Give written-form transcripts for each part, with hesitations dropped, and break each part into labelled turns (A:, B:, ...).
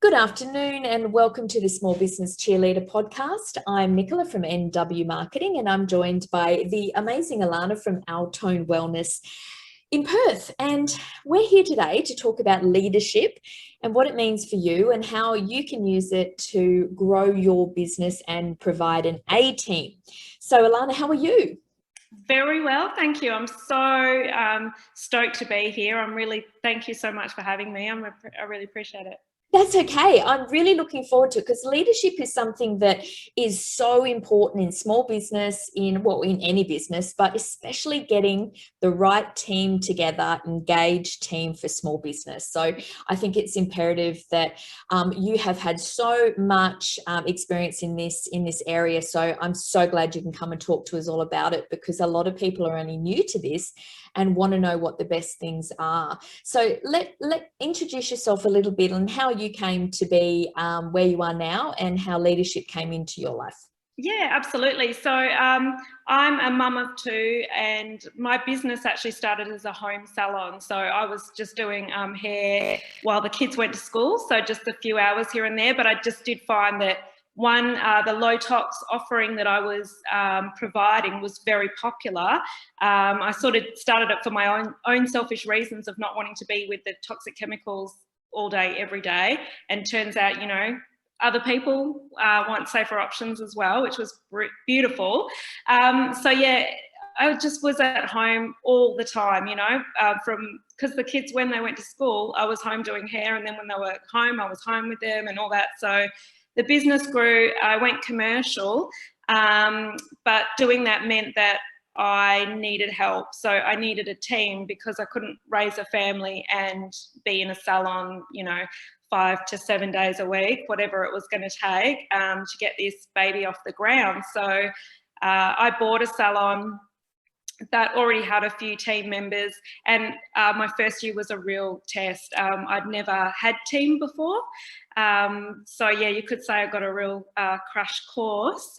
A: Good afternoon and welcome to the Small Business Cheerleader podcast. I'm Nicola from NW Marketing and I'm joined by the amazing Alana from Atone Wellness in Perth. And we're here today to talk about leadership and what it means for you and how you can use it to grow your business and provide an A team. So Alana, how are you?
B: Very well, thank you. I'm so stoked to be here. Thank you so much for having me. I really appreciate it.
A: That's okay. I'm really looking forward to it because leadership is something that is so important in small business, in any business, but especially getting the right team together, engaged team for small business. So I think it's imperative that you have had so much experience in this area. So I'm so glad you can come and talk to us all about it, because a lot of people are only new to this and want to know what the best things are. So let introduce yourself a little bit and how you came to be where you are now and how leadership came into your life.
B: Yeah, absolutely. So I'm a mum of two, and my business actually started as a home salon. So I was just doing hair while the kids went to school, so just a few hours here and there. But I just did find that the low tox offering that I was providing was very popular. I sort of started it for my own selfish reasons of not wanting to be with the toxic chemicals all day, every day. And turns out, other people want safer options as well, which was beautiful. I just was at home all the time, because the kids, when they went to school, I was home doing hair, and then when they were home, I was home with them and all that. So the business grew. I went commercial, but doing that meant that I needed help. So I needed a team because I couldn't raise a family and be in a salon, 5 to 7 days a week, whatever it was going to take to get this baby off the ground. So I bought a salon that already had a few team members, and my first year was a real test. I'd never had team before. So yeah, you could say I got a real crash course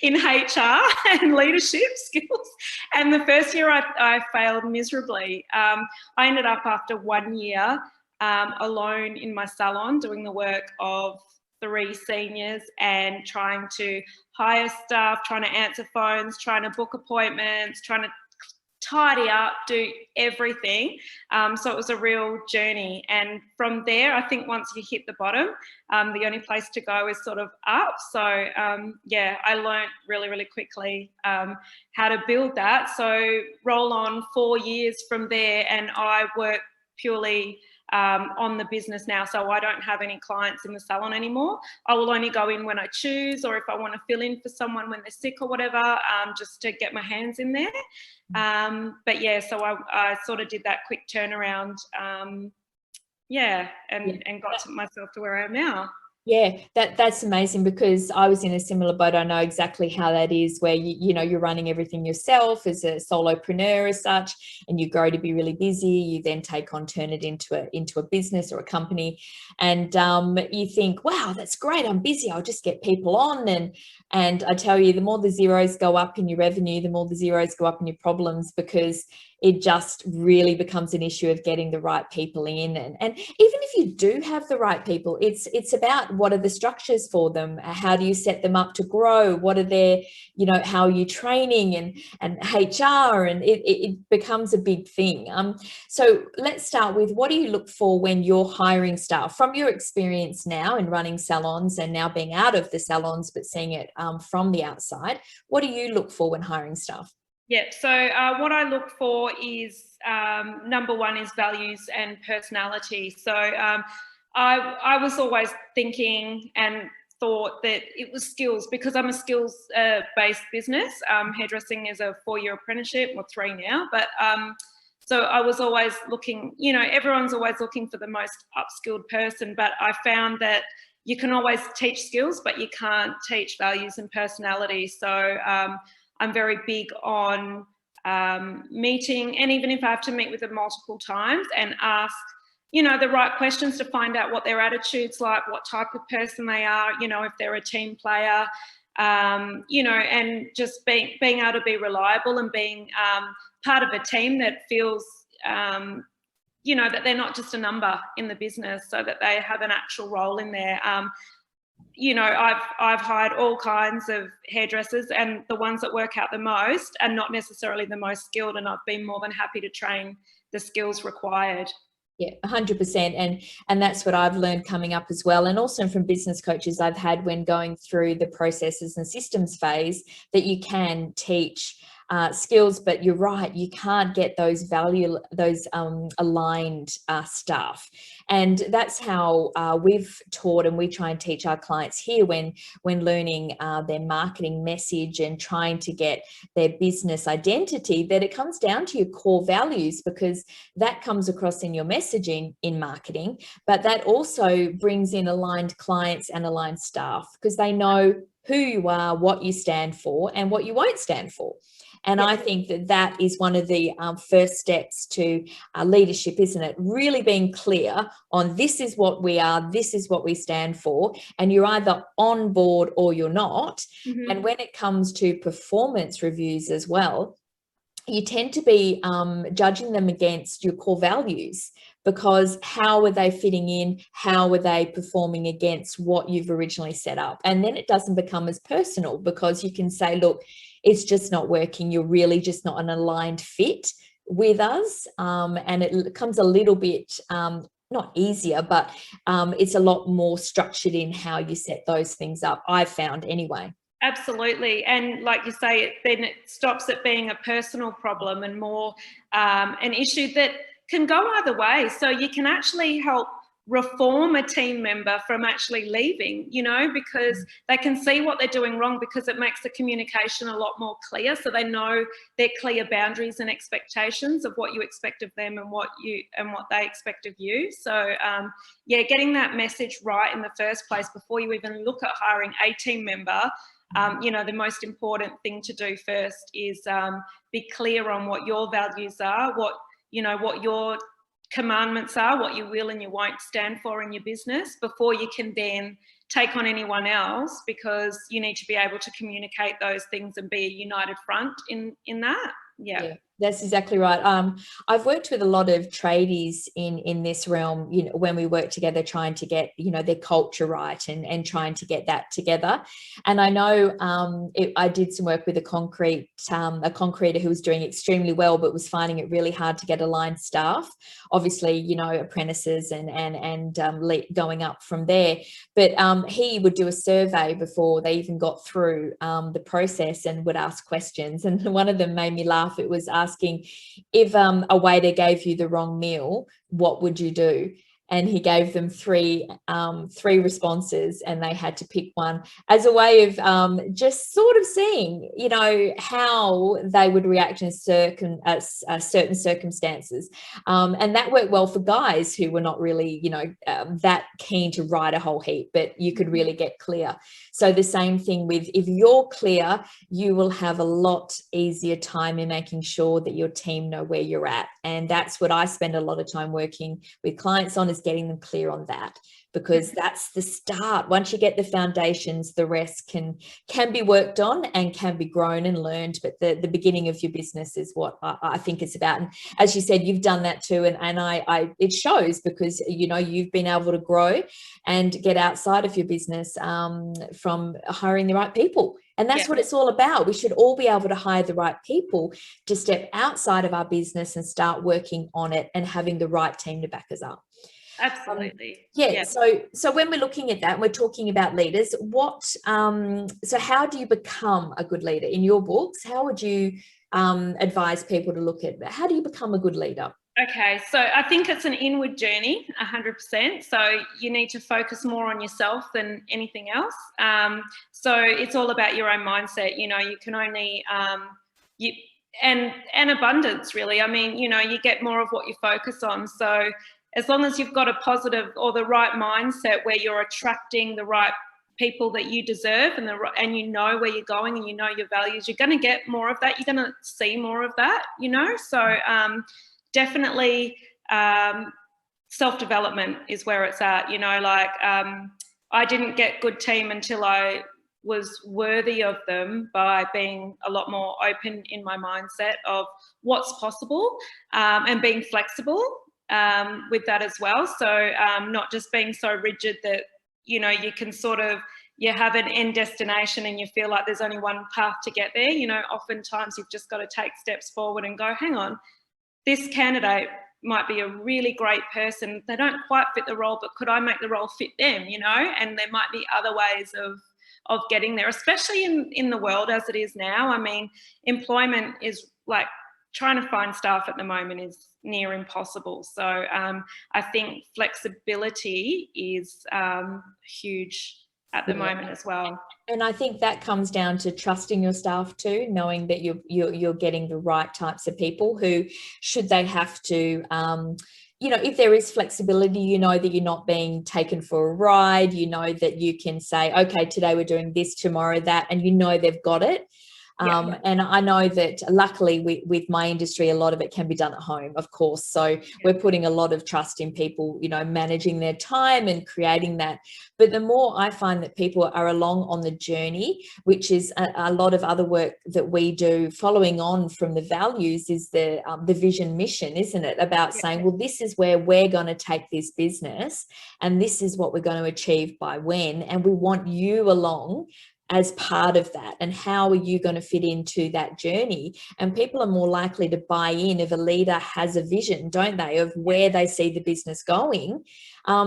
B: in HR and leadership skills. And the first year I failed miserably. I ended up after 1 year alone in my salon doing the work of 3 seniors and trying to hire staff, trying to answer phones, trying to book appointments, trying to tidy up, do everything. So it was a real journey. And from there, I think once you hit the bottom, the only place to go is sort of up. So I learned really, really quickly how to build that. So roll on 4 years from there, and I work purely on the business now. So I don't have any clients in the salon anymore. I will only go in when I choose, or if I want to fill in for someone when they're sick or whatever, just to get my hands in there. So I sort of did that quick turnaround, and got myself to where I am now.
A: Yeah, that's amazing, because I was in a similar boat. I know exactly how that is, where you're running everything yourself as a solopreneur as such, and you grow to be really busy. You then turn it into a business or a company, and you think, wow, that's great. I'm busy. I'll just get people on, and I tell you, the more the zeros go up in your revenue, the more the zeros go up in your problems, because it just really becomes an issue of getting the right people in. And even if you do have the right people, it's about what are the structures for them? How do you set them up to grow? What are their, how are you training and HR? And it becomes a big thing. So let's start with, what do you look for when you're hiring staff? From your experience now in running salons and now being out of the salons, but seeing it from the outside, what do you look for when hiring staff?
B: Yeah, so what I look for is, number one is values and personality. So I was always thinking and thought that it was skills, because I'm a skills-based business. Hairdressing is a 4-year apprenticeship, or 3 now. But so I was always looking, everyone's always looking for the most upskilled person. But I found that you can always teach skills, but you can't teach values and personality. So I'm very big on meeting, and even if I have to meet with them multiple times and ask, the right questions to find out what their attitude's like, what type of person they are, if they're a team player, and just being able to be reliable and being part of a team that feels you know, that they're not just a number in the business, so that they have an actual role in there. You know, I've hired all kinds of hairdressers, and the ones that work out the most are not necessarily the most skilled, and I've been more than happy to train the skills required.
A: Yeah, 100%. And that's what I've learned coming up as well. And also from business coaches I've had when going through the processes and systems phase, that you can teach skills, but you're right, you can't get those aligned stuff. And that's how we've taught, and we try and teach our clients here when learning their marketing message and trying to get their business identity, that it comes down to your core values, because that comes across in your messaging in marketing, but that also brings in aligned clients and aligned staff, because they know who you are, what you stand for, and what you won't stand for. And I think that is one of the first steps to leadership, isn't it? Really being clear on, this is what we are, this is what we stand for, and you're either on board or you're not.
B: Mm-hmm.
A: And when it comes to performance reviews as well, you tend to be judging them against your core values, because how are they fitting in? How are they performing against what you've originally set up? And then it doesn't become as personal, because you can say, look, it's just not working. You're really just not an aligned fit with us. And it becomes a little bit, not easier, but it's a lot more structured in how you set those things up, I've found anyway.
B: Absolutely. And like you say, then it stops it being a personal problem and more an issue that can go either way. So you can actually help reform a team member from actually leaving, you know, because they can see what they're doing wrong, because it makes the communication a lot more clear. So they know their clear boundaries and expectations of what you expect of them and what they expect of you. So yeah, getting that message right in the first place before you even look at hiring a team member. You know, the most important thing to do first is be clear on what your values are, what your commandments are, what you will and you won't stand for in your business, before you can then take on anyone else, because you need to be able to communicate those things and be a united front in that. Yeah.
A: That's exactly right. I've worked with a lot of tradies in this realm, you know, when we work together, trying to get, you know, their culture right and trying to get that together. And I know I did some work with a concreter who was doing extremely well, but was finding it really hard to get aligned staff. Obviously, you know, apprentices and going up from there. But he would do a survey before they even got through the process, and would ask questions. And one of them made me laugh. It was asking, if a waiter gave you the wrong meal, what would you do? And he gave them three responses, and they had to pick one, as a way of just sort of seeing, you know, how they would react in certain circumstances. And that worked well for guys who were not really, you know, that keen to write a whole heap, but you could really get clear. So the same thing with, if you're clear, you will have a lot easier time in making sure that your team know where you're at. And that's what I spend a lot of time working with clients on, is getting them clear on that, because that's the start. Once you get the foundations, the rest can be worked on and can be grown and learned. But the beginning of your business is what I think it's about. And as you said, you've done that too. And I it shows, because, you know, you've been able to grow and get outside of your business from hiring the right people. And that's what it's all about. We should all be able to hire the right people to step outside of our business and start working on it, and having the right team to back us up.
B: Absolutely.
A: So when we're looking at that, and we're talking about leaders, so how do you become a good leader in your books? How would you advise people to look at that? How do you become a good leader?
B: Okay, so I think it's an inward journey, 100%. So you need to focus more on yourself than anything else. So it's all about your own mindset. You know, you can only and abundance, really. I mean, you know, you get more of what you focus on. So as long as you've got a positive or the right mindset, where you're attracting the right people that you deserve, and you know where you're going, and you know your values, you're going to get more of that. You're going to see more of that, you know. So definitely self-development is where it's at, you know. Like I didn't get good team until I was worthy of them, by being a lot more open in my mindset of what's possible, and being flexible. with that as well. So not just being so rigid that, you know, you can sort of, you have an end destination and you feel like there's only one path to get there. You know, oftentimes you've just got to take steps forward and go, hang on, this candidate might be a really great person. They don't quite fit the role, but could I make the role fit them, you know? And there might be other ways of getting there, especially in the world as it is now. I mean, employment is like, trying to find staff at the moment is near impossible. So I think flexibility is huge at the moment as well.
A: And I think that comes down to trusting your staff too, knowing that you're getting the right types of people who, should they have to, you know, if there is flexibility, you know that you're not being taken for a ride, you know that you can say, okay, today we're doing this, tomorrow that, and you know they've got it. And I know that luckily with my industry, a lot of it can be done at home, of course. So we're putting a lot of trust in people, you know, managing their time and creating that. But the more I find that people are along on the journey, which is a lot of other work that we do, following on from the values, is the vision mission, isn't it? About saying, well, this is where we're going to take this business and this is what we're going to achieve by when. And we want you along as part of that, and how are you going to fit into that journey? And people are more likely to buy in if a leader has a vision, don't they, of where they see the business going,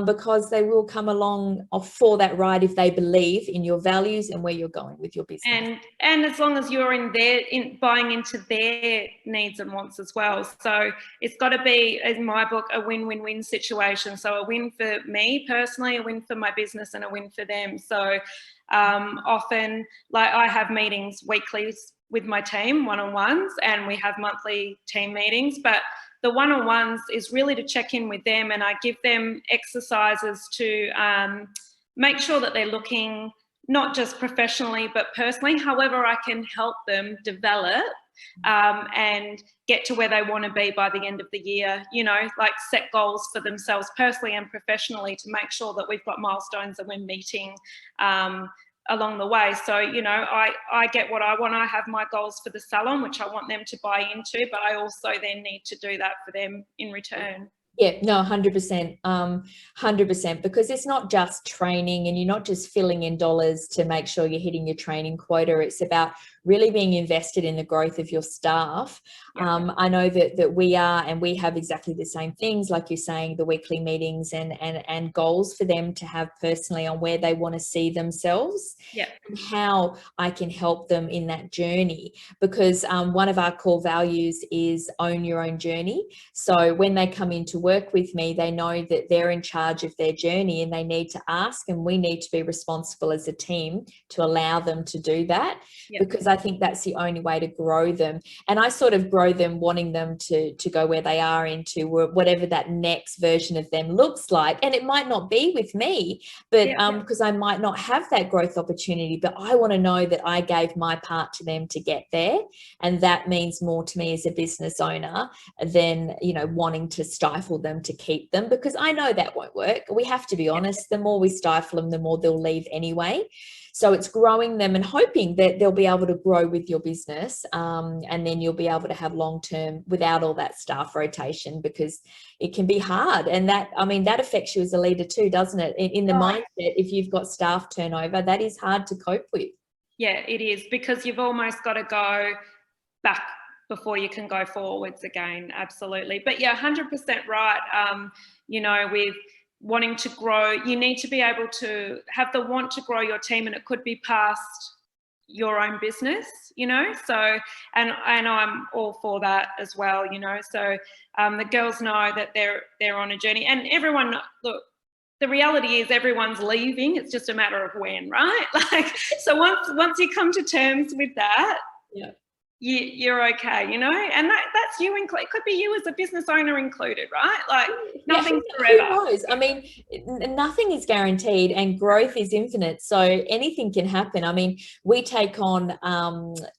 A: because they will come along for that ride if they believe in your values and where you're going with your business.
B: And as long as you're buying into their needs and wants as well. So it's got to be, in my book, a win-win-win situation. So a win for me personally, a win for my business, and a win for them. So often, like, I have meetings weekly with my team, one-on-ones, and we have monthly team meetings, but the one-on-ones is really to check in with them, and I give them exercises to make sure that they're looking not just professionally but personally, however I can help them develop and get to where they want to be by the end of the year, you know, like set goals for themselves personally and professionally to make sure that we've got milestones that we're meeting along the way. So, you know, I get what I want. I have my goals for the salon, which I want them to buy into, but I also then need to do that for them in return.
A: Yeah, no, 100%, 100%, because it's not just training and you're not just filling in dollars to make sure you're hitting your training quota. It's about really being invested in the growth of your staff. I know that we are, and we have exactly the same things, like you're saying, the weekly meetings and goals for them to have personally on where they want to see themselves and how I can help them in that journey. Because one of our core values is own your own journey. So when they come into work with me, they know that they're in charge of their journey and they need to ask, and we need to be responsible as a team to allow them to do that, because I think that's the only way to grow them. And I sort of grow them wanting them to go where they are into whatever that next version of them looks like. And it might not be with me, but because I might not have that growth opportunity, but I want to know that I gave my part to them to get there. And that means more to me as a business owner than, you know, wanting to stifle them to keep them, because I know that won't work. We have to be honest. The more we stifle them, the more they'll leave anyway. So it's growing them and hoping that they'll be able to grow with your business, and then you'll be able to have long-term without all that staff rotation, because it can be hard. And that, I mean, that affects you as a leader too, doesn't it? In the mindset, if you've got staff turnover, that is hard to cope with. Yeah,
B: it is, because you've almost got to go back before you can go forwards again. Absolutely. But yeah, 100% right. You know, with wanting to grow, you need to be able to have the want to grow your team, and it could be past your own business, you know. So, and I'm all for that as well, you know. So the girls know that they're on a journey, and everyone, look, the reality is everyone's leaving. It's just a matter of when, right? Like, so once you come to terms with that, you're okay, you know. And that's you included. It could be you as a business owner included, right? Like, nothing's forever. Who knows? I mean, nothing is guaranteed, and growth is infinite, so anything can happen. I mean, we take on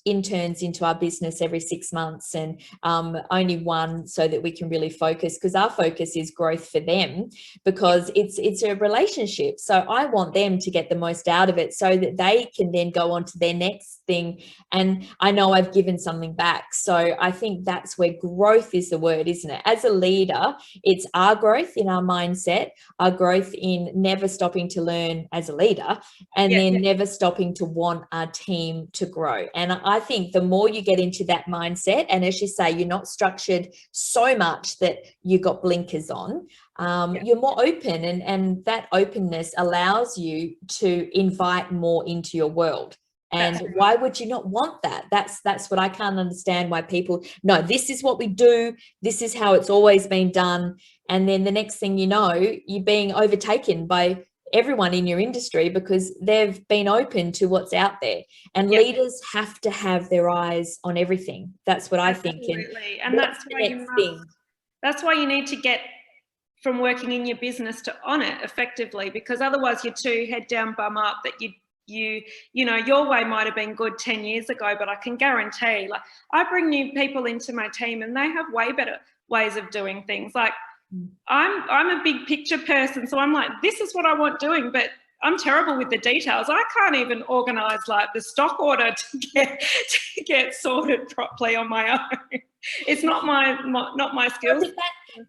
B: interns into our business every 6 months, and only one, so that we can really focus, because our focus is growth for them, because it's a relationship. So I want them to get the most out of it, so that they can then go on to their next
A: thing, and I know I've given something back. So I think that's where growth is the word, isn't it? As a leader, it's our growth in our mindset, our growth in never stopping to learn as a leader, and then never stopping to want our team to grow. And I think the more you get into that mindset, and as you say, you're not structured so much that you got blinkers on, you're more open, and that openness allows you to invite more into your world. And why would you not want that? That's what I can't understand, why people, no, this is what we do, this is how it's always been done, and then the next thing you know, you're being overtaken by everyone in your industry because they've been open to what's out there. And leaders have to have their eyes on everything. That's what I think.
B: And that's why that's why you need to get from working in your business to on it effectively, because otherwise you're too head down, bum up, that you know, your way might have been good 10 years ago, but I can guarantee, like, I bring new people into my team and they have way better ways of doing things. Like, I'm a big picture person, so I'm like, this is what I want doing, but I'm terrible with the details. I can't even organise like the stock order to get sorted properly on my own. It's not my skills.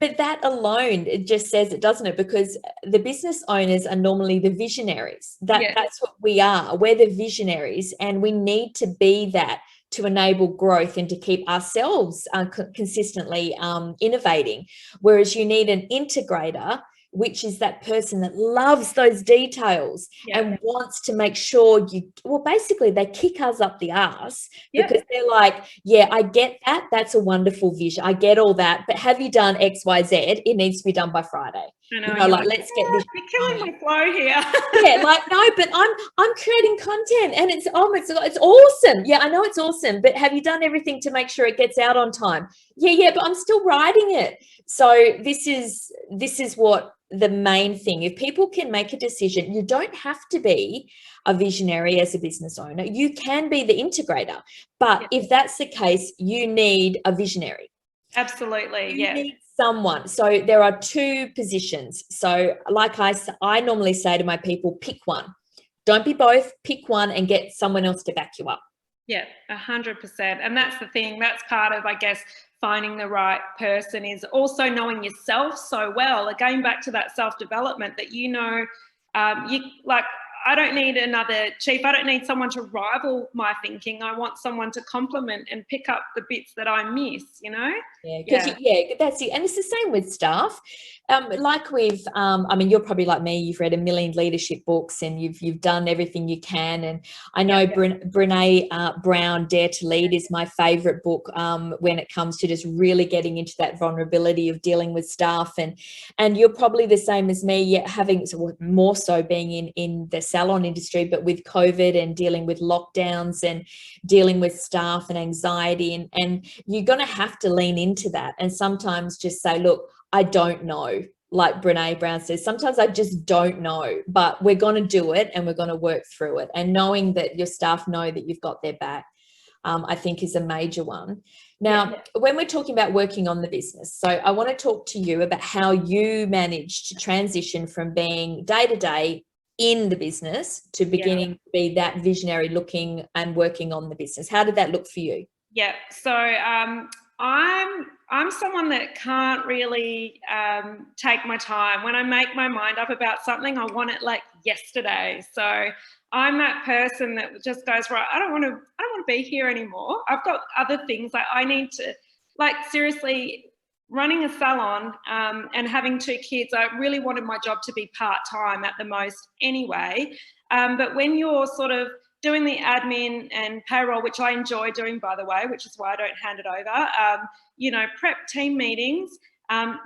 A: But that alone, it just says it, doesn't it? Because the business owners are normally the visionaries. That's what we are. We're the visionaries, and we need to be that to enable growth and to keep ourselves consistently innovating. Whereas you need an integrator, which is that person that loves those details and wants to make sure basically they kick us up the arse because they're like, yeah, I get that. That's a wonderful vision. I get all that. But have you done X, Y, Z? It needs to be done by Friday.
B: I know,
A: you know, like, let's get this.
B: You're killing my flow here.
A: No, but I'm creating content and it's awesome. Yeah, I know it's awesome, but have you done everything to make sure it gets out on time? Yeah, but I'm still writing it. So this is what the main thing. If people can make a decision, you don't have to be a visionary as a business owner. You can be the integrator. But if that's the case, you need a visionary.
B: Absolutely.
A: You need someone. So there are two positions. So like I normally say to my people, pick one. Don't be both. Pick one and get someone else to back you up.
B: Yeah, 100%. And that's the thing. That's part of, I guess, finding the right person, is also knowing yourself so well. Again, back to that self-development, that I don't need another chief. I don't need someone to rival my thinking. I want someone to complement and pick up the bits that I miss, you know?
A: That's it. And it's the same with staff. Like with, I mean, you're probably like me, you've read a million leadership books and you've done everything you can. And I know Brené Brown, Dare to Lead is my favorite book when it comes to just really getting into that vulnerability of dealing with staff. And you're probably the same as me, having more so being in the salon industry, but with COVID and dealing with lockdowns and dealing with staff and anxiety. And you're going to have to lean into that and sometimes just say, look, I don't know. Like Brené Brown says, sometimes I just don't know, but we're going to do it and we're going to work through it. And knowing that your staff know that you've got their back, I think is a major one. Now, when we're talking about working on the business, so I want to talk to you about how you managed to transition from being day-to-day in the business to beginning to be that visionary looking and working on the business. How did that look for you?
B: Yeah, so I'm someone that can't really take my time. When I make my mind up about something, I want it like yesterday. So I'm that person that just goes, right, I don't want to be here anymore. I've got other things that I need to, like, seriously, running a salon and having 2 kids, I really wanted my job to be part-time at the most anyway. But when you're sort of doing the admin and payroll, which I enjoy doing, by the way, which is why I don't hand it over, prep team meetings,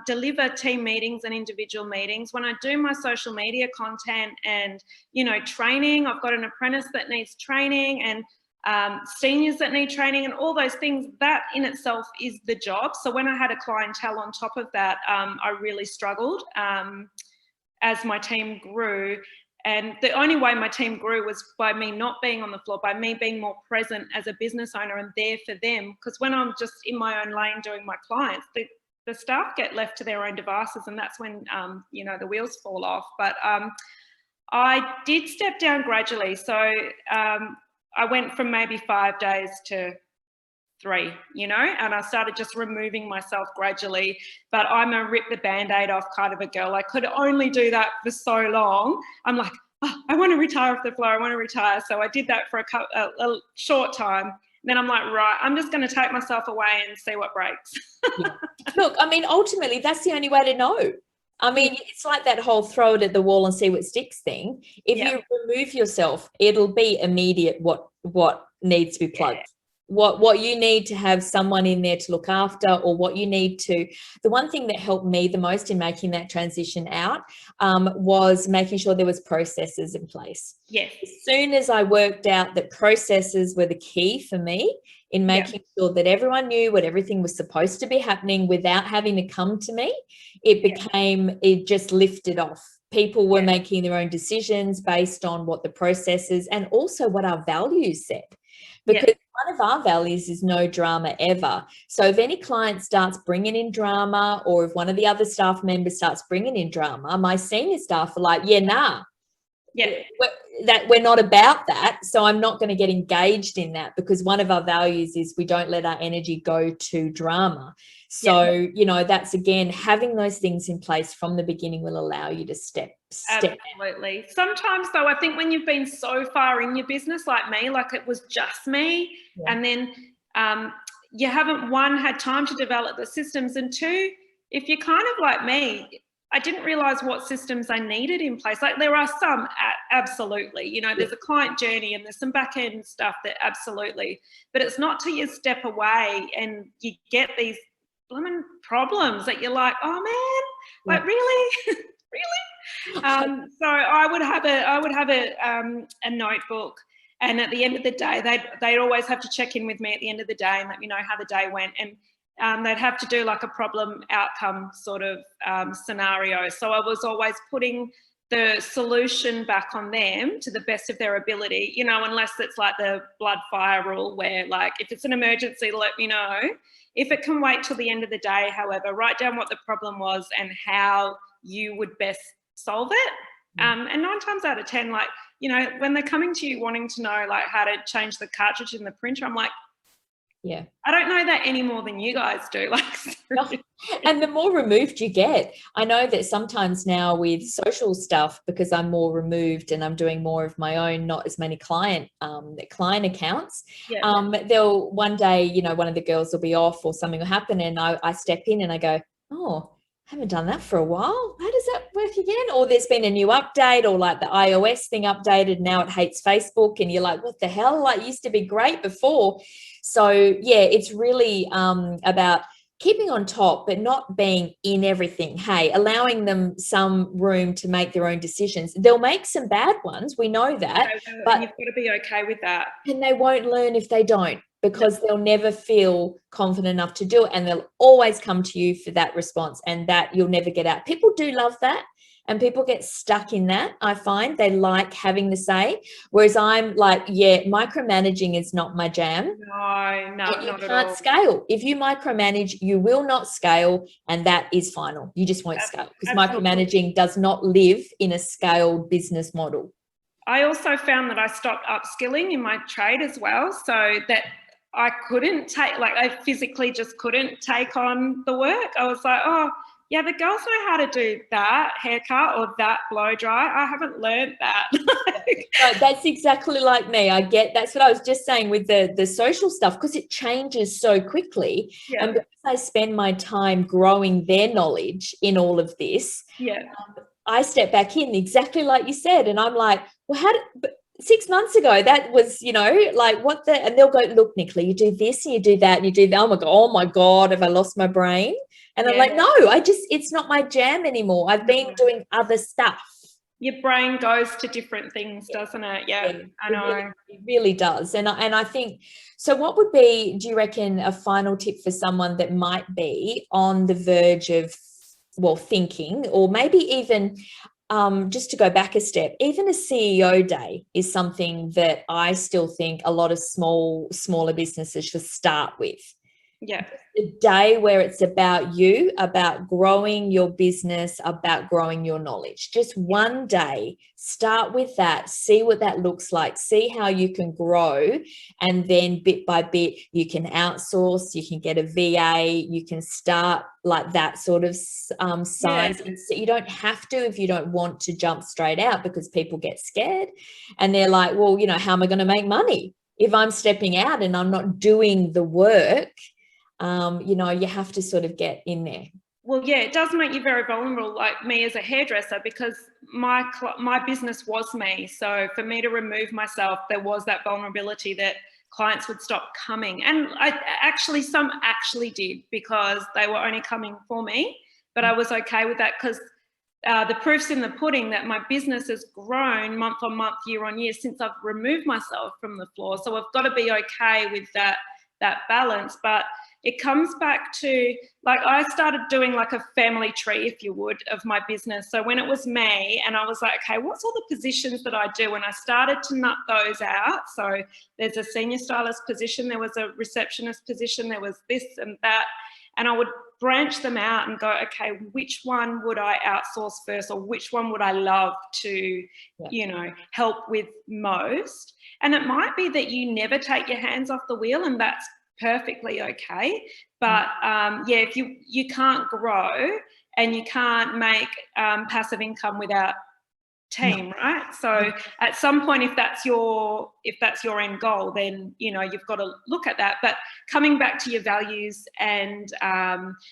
B: deliver team meetings and individual meetings. When I do my social media content and, training, I've got an apprentice that needs training and seniors that need training and all those things, that in itself is the job. So when I had a clientele on top of that, I really struggled as my team grew. And the only way my team grew was by me not being on the floor, by me being more present as a business owner and there for them. Because when I'm just in my own lane doing my clients, the staff get left to their own devices, and that's when, the wheels fall off. But I did step down gradually. So I went from maybe 5 days to 3, you know, and I started just removing myself gradually. But I'm a rip the Band-Aid off kind of a girl. I could only do that for so long. I'm like, oh, I want to retire off the floor. I want to retire. So I did that for a short time. Then I'm like, right, I'm just going to take myself away and see what breaks.
A: Yeah. Look, I mean, ultimately, that's the only way to know. I mean, it's like that whole throw it at the wall and see what sticks thing. If you remove yourself, it'll be immediate what needs to be plugged. What you need to have someone in there to look after, or what you need to. The one thing that helped me the most in making that transition out was making sure there was processes in place.
B: Yes.
A: As soon as I worked out that processes were the key for me in making sure that everyone knew what everything was supposed to be happening without having to come to me, it just lifted off. People were making their own decisions based on what the processes and also what our values said. Because one of our values is no drama ever. So if any client starts bringing in drama, or if one of the other staff members starts bringing in drama, my senior staff are like, we're not about that. So I'm not going to get engaged in that, because one of our values is we don't let our energy go to drama. So, you know, that's, again, having those things in place from the beginning will allow you to step.
B: Absolutely. Sometimes, though, I think when you've been so far in your business, like me, like it was just me, and then you haven't, one, had time to develop the systems, and two, if you're kind of like me, I didn't realize what systems I needed in place. Like there are some, absolutely, you know, there's a client journey and there's some back end stuff that absolutely, but it's not till you step away and you get these blooming problems that you're like, oh man, like really, really. So I would have a notebook, and at the end of the day, they'd always have to check in with me at the end of the day and let me know how the day went. And they'd have to do like a problem outcome sort of scenario. So I was always putting the solution back on them to the best of their ability, you know, unless it's like the blood fire rule where, like, if it's an emergency, let me know. If it can wait till the end of the day, however, write down what the problem was and how you would best solve it. And 9 times out of 10, like, you know, when they're coming to you wanting to know like how to change the cartridge in the printer, I'm like, I don't know that any more than you guys do. Like,
A: and the more removed you get, I know that sometimes now with social stuff, because I'm more removed and I'm doing more of my own, not as many client accounts. They'll one day, you know, one of the girls will be off or something will happen, and I step in and I go, oh, I haven't done that for a while. How does that work again? Or there's been a new update, or like the iOS thing updated, now it hates Facebook, and you're like, what the hell? Like, it used to be great before. So yeah, it's really about keeping on top, but not being in everything. Hey, allowing them some room to make their own decisions. They'll make some bad ones. We know that. But
B: you've got to be okay with that.
A: And they won't learn if they don't, because they'll never feel confident enough to do it, and they'll always come to you for that response, and that you'll never get out. People do love that, and people get stuck in that. I find they like having the say, whereas I'm like, micromanaging is not my jam.
B: No, not at all.
A: You can't scale. If you micromanage, you will not scale, and that is final. You just won't scale, because micromanaging does not live in a scaled business model.
B: I also found that I stopped upskilling in my trade as well, so that I couldn't take, like, I physically just couldn't take on the work. I was like, oh, yeah, the girls know how to do that haircut or that blow dry. I haven't learned that.
A: No, that's exactly like me. I get, that's what I was just saying with the social stuff, because it changes so quickly. And because I spend my time growing their knowledge in all of this, I step back in exactly like you said, and I'm like, well, but 6 months ago, that was, you know, like what the, and they'll go, look, Nicola, you do this and you do that and you do that. Oh my God, have I lost my brain? And I'm like, no, it's not my jam anymore. I've been doing other stuff.
B: Your brain goes to different things, doesn't it? I know.
A: It really does. And I think, so what would be, do you reckon, a final tip for someone that might be on the verge of, well, thinking, or maybe even just to go back a step, even a CEO day is something that I still think a lot of smaller businesses should start with.
B: Yeah.
A: A day where it's about you, about growing your business, about growing your knowledge. Just one day, start with that, see what that looks like, see how you can grow, and then bit by bit you can outsource, you can get a VA, you can start like that sort of size.
B: Yeah.
A: So you don't have to if you don't want to jump straight out, because people get scared and they're like, well, you know, how am I going to make money if I'm stepping out and I'm not doing the work? You know, you have to sort of get in there.
B: Well, yeah, it does make you very vulnerable, like me as a hairdresser, because my business was me. So for me to remove myself, there was that vulnerability that clients would stop coming. And some actually did, because they were only coming for me. But I was okay with that, because the proof's in the pudding that my business has grown month on month, year on year, since I've removed myself from the floor. So I've got to be okay with that balance. But it comes back to, like, I started doing like a family tree, if you would, of my business. So when it was me, and I was like, okay, what's all the positions that I do? And I started to nut those out. So there's a senior stylist position, there was a receptionist position, there was this and that. And I would branch them out and go, okay, which one would I outsource first, or which one would I love to, you know, help with most? And it might be that you never take your hands off the wheel, and that's perfectly okay. But yeah, if you can't grow and you can't make passive income without team, right? So at some point, if that's your end goal, then, you know, you've got to look at that. But coming back to your values and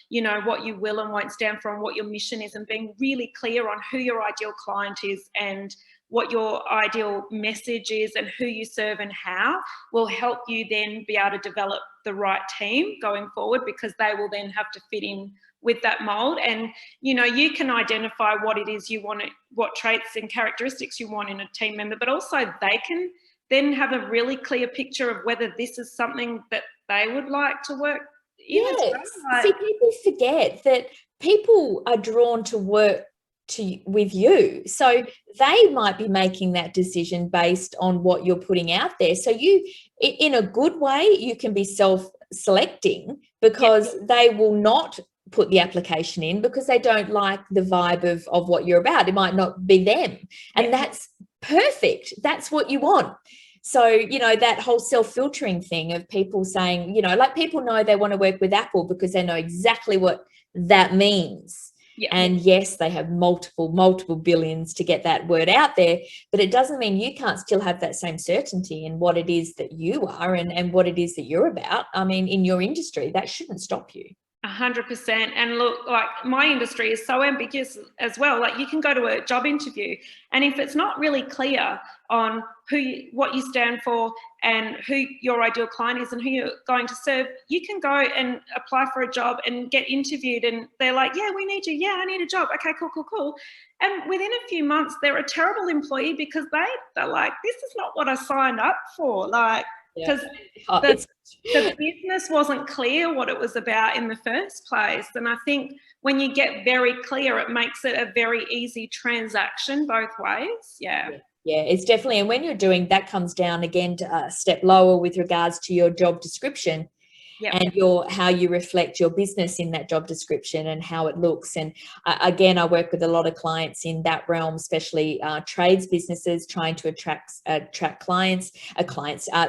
B: you know, what you will and won't stand for, and what your mission is, and being really clear on who your ideal client is and what your ideal message is and who you serve and how, will help you then be able to develop the right team going forward, because they will then have to fit in with that mold. And, you know, you can identify what it is you want, what traits and characteristics you want in a team member, but also they can then have a really clear picture of whether this is something that they would like to work in as well. Like,
A: See, people forget that people are drawn to work with you, so they might be making that decision based on what you're putting out there. So you, in a good way, you can be self-selecting, because they will not put the application in because they don't like the vibe of what you're about. It might not be them, and that's perfect. That's what you want. So, you know, that whole self-filtering thing of people saying, you know, like, people know they want to work with Apple because they know exactly what that means. And yes, they have multiple billions to get that word out there, but it doesn't mean you can't still have that same certainty in what it is that you are and what it is that you're about. I mean, in your industry, that shouldn't stop you.
B: 100%. And look, like, my industry is so ambiguous as well. Like, you can go to a job interview, and if it's not really clear on what you stand for and who your ideal client is and who you're going to serve, you can go and apply for a job and get interviewed, and they're like, yeah, we need you. Yeah, I need a job. Okay, cool. And within a few months, they're a terrible employee, because they're like, this is not what I signed up for. Like, because the business wasn't clear what it was about in the first place. And I think when you get very clear, it makes it a very easy transaction both ways. Yeah,
A: it's definitely. And when you're doing that, comes down again to a step lower with regards to your job description. And how you reflect your business in that job description and how it looks. And again, I work with a lot of clients in that realm, especially trades businesses trying to attract clients,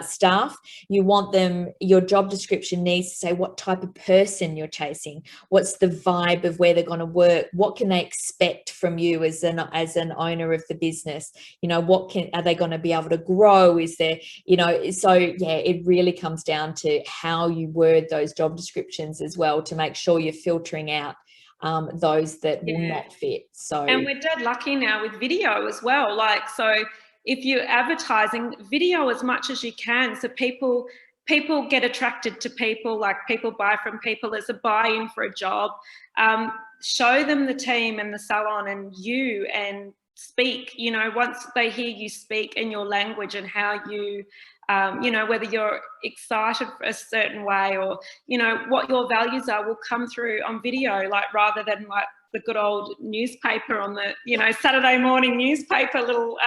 A: staff. You want them, your job description needs to say what type of person you're chasing, what's the vibe of where they're going to work, what can they expect from you as an owner of the business, you know, are they going to be able to grow, is there, you know. So yeah, it really comes down to how you word those job descriptions as well, to make sure you're filtering out those that will not fit. So,
B: and we're dead lucky now with video as well. Like, so if you're advertising video as much as you can, so people get attracted to people, like, people buy from people. There's a buy-in for a job. Show them the team and the salon and you, and speak, you know, once they hear you speak in your language and how you, you know, whether you're excited for a certain way, or, you know, what your values are, will come through on video, like, rather than like the good old newspaper on the, you know, Saturday morning newspaper little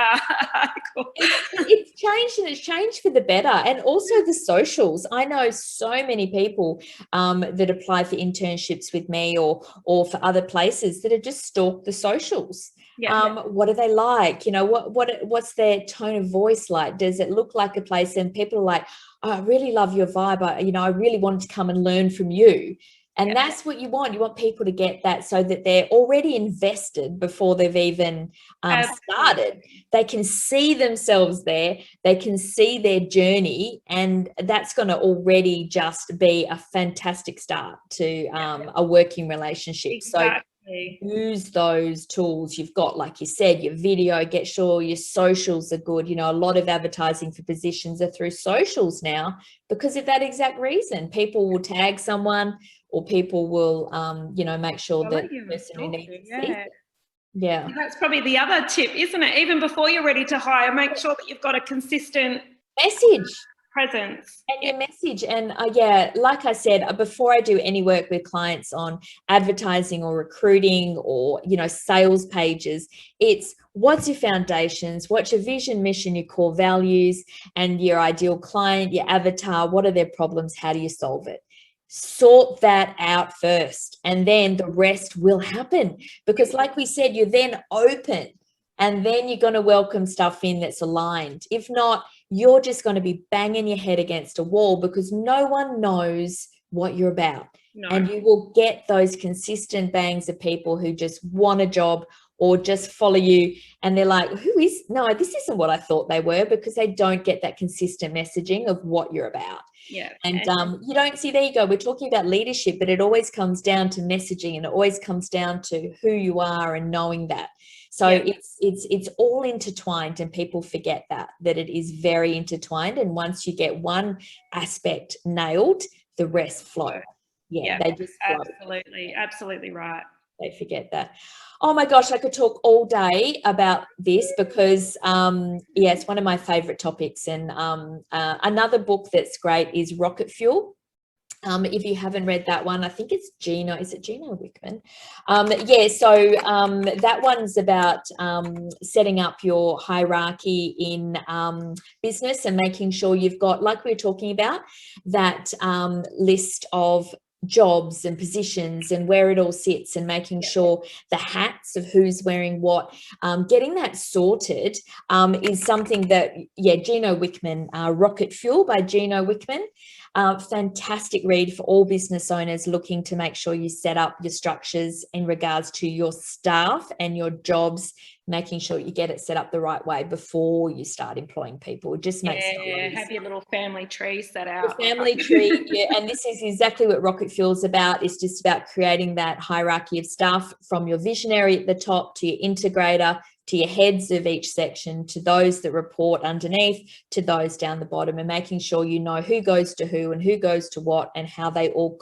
B: article.
A: It's changed, and it's changed for the better. And also the socials. I know so many people that apply for internships with me or for other places that have just stalked the socials.
B: Yeah.
A: What are they like? You know, what's their tone of voice like? Does it look like a place? And people are like, oh, I really love your vibe. I really wanted to come and learn from you. And that's what you want. You want people to get that so that they're already invested before they've even started. They can see themselves there. They can see their journey. And that's going to already just be a fantastic start to a working relationship.
B: Exactly.
A: So use those tools you've got, like you said, your video, get sure your socials are good. You know, a lot of advertising for positions are through socials now because of that exact reason. People will tag someone, or people will, make sure that the person who needs to see it. Yeah.
B: That's probably the other tip, isn't it? Even before you're ready to hire, make sure that you've got a consistent
A: message.
B: Presence.
A: And your message. And like I said, before I do any work with clients on advertising or recruiting or, sales pages, it's what's your foundations, what's your vision, mission, your core values, and your ideal client, your avatar, what are their problems, how do you solve it? Sort that out first, and then the rest will happen, because like we said, you're then open, and then you're going to welcome stuff in that's aligned. If not, you're just going to be banging your head against a wall because no one knows what you're about. No. And you will get those consistent bangs of people who just want a job or just follow you, and they're like, this isn't what I thought they were, because they don't get that consistent messaging of what you're about.
B: Yeah.
A: And you don't see, there you go, we're talking about leadership, but it always comes down to messaging, and it always comes down to who you are and knowing that. So it's all intertwined, and people forget that it is very intertwined. And once you get one aspect nailed, the rest flow. Yeah, they just flow.
B: Absolutely right.
A: They forget that. Oh my gosh, I could talk all day about this because, it's one of my favorite topics. And another book that's great is Rocket Fuel. If you haven't read that one, I think it's Gino. Is it Gino Wickman? So that one's about setting up your hierarchy in business and making sure you've got, like we were talking about, that list of jobs and positions and where it all sits, and making sure the hats of who's wearing what, getting that sorted is something that, Gino Wickman, Rocket Fuel by Gino Wickman. Fantastic read for all business owners looking to make sure you set up your structures in regards to your staff and your jobs, making sure you get it set up the right way before you start employing people. It just makes it a lot easier.
B: Have your little family tree set out.
A: Your family tree, and this is exactly what Rocket Fuel is about. It's just about creating that hierarchy of staff, from your visionary at the top to your integrator, to your heads of each section, to those that report underneath, to those down the bottom, and making sure you know who goes to who and who goes to what and how they all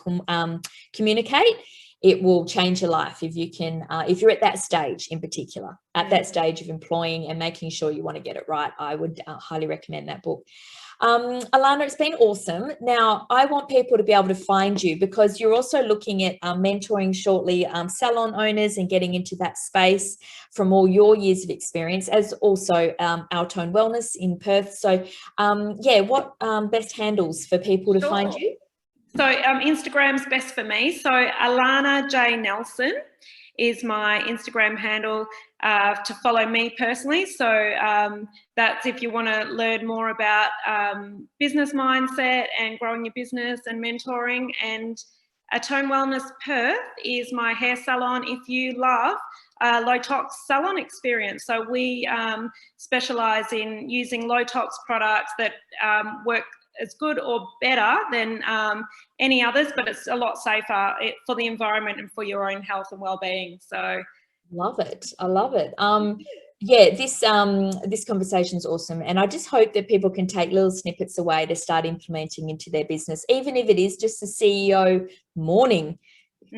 A: communicate. It will change your life if you can, if you're at that stage in particular, at that stage of employing and making sure you want to get it right. I would highly recommend that book. Alana, it's been awesome. Now, I want people to be able to find you, because you're also looking at mentoring shortly salon owners and getting into that space from all your years of experience, as also Atone Wellness in Perth. So, what best handles for people to find you?
B: So Instagram's best for me. So Alana J. Nelson is my Instagram handle to follow me personally. So that's if you want to learn more about business mindset and growing your business and mentoring. And Atone Wellness Perth is my hair salon if you love low tox salon experience. So we specialise in using low tox products that work as good or better than any others, but it's a lot safer for the environment and for your own health and well-being. So
A: love it. I love it. This conversation is awesome, and I just hope that people can take little snippets away to start implementing into their business, even if it is just a CEO morning.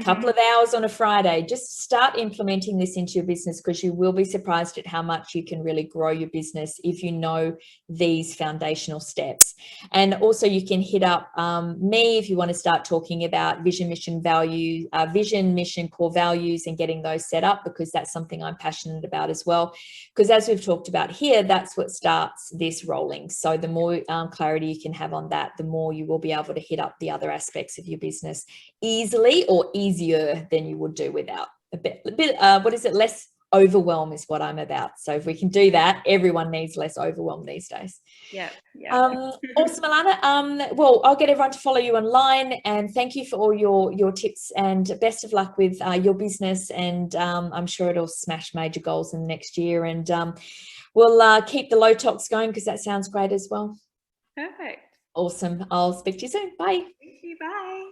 A: couple of hours on a Friday. Just start implementing this into your business, because you will be surprised at how much you can really grow your business if you know these foundational steps. And also you can hit up me if you want to start talking about vision, mission, value, vision, mission, core values, and getting those set up, because that's something I'm passionate about as well. Because as we've talked about here, that's what starts this rolling. So the more clarity you can have on that, the more you will be able to hit up the other aspects of your business easily, or easier than you would do without a bit what is it, less overwhelm is what I'm about. So if we can do that, everyone needs less overwhelm these days.
B: Yeah.
A: Awesome, Alana. Well, I'll get everyone to follow you online, and thank you for all your tips, and best of luck with your business, and I'm sure it'll smash major goals in the next year, and we'll keep the low tox going, because that sounds great as well.
B: Perfect.
A: Awesome. I'll speak to you soon. Bye.
B: Thank you. Bye.